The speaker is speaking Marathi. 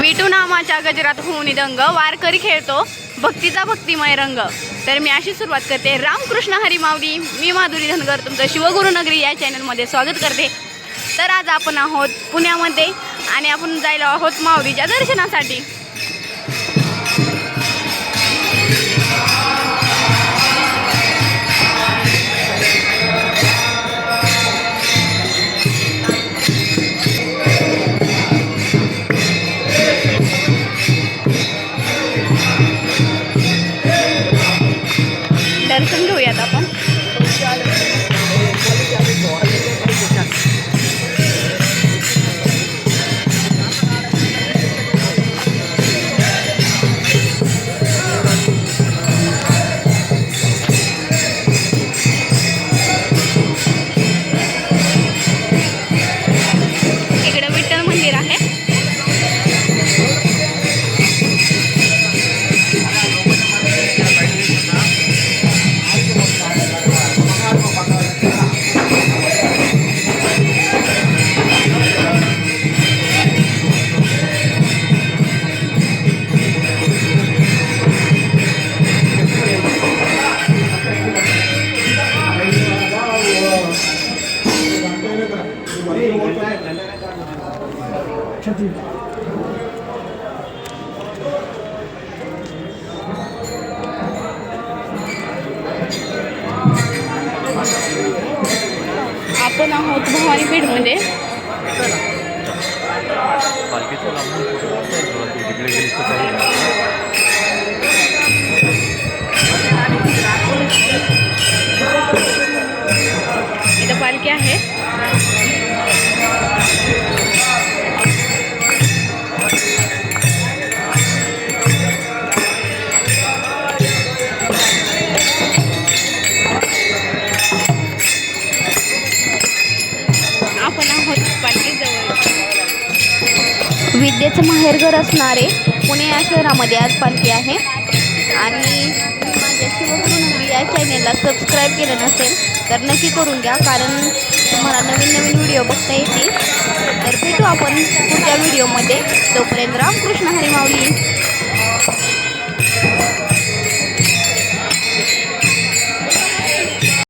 विटू नामाच्या गजरात होऊन दंग, वारकरी खेळतो भक्तीचा भक्तिमय रंग। तर मी अशी सुरुवात करते। रामकृष्ण हरी माऊली, मी माधुरी धनगर तुमचं शिवगुरुनगरी या चॅनलमध्ये स्वागत करते। तर आज आपण आहोत पुण्यामध्ये आणि आपण जायला आहोत माऊलीच्या दर्शनासाठी। दर्शन घेऊयात आपण। इकडे विठ्ठल मंदिर आहे। आपण आहोत भवानी पेठमध्ये। इथं पालखी आहे। विद्येचं माहेरघर असणारे पुणे या शहरामध्ये आज पालखी आहे। आणि माझ्या शिवगुरुनगरी या चॅनेलला सबस्क्राईब केलं नसेल तर नक्की करून घ्या, कारण तुम्हाला नवीन नवीन व्हिडिओ बघता येतील। तर भेटू आपण पुढच्या व्हिडिओमध्ये। तोपर्यंत रामकृष्ण हरी माऊली।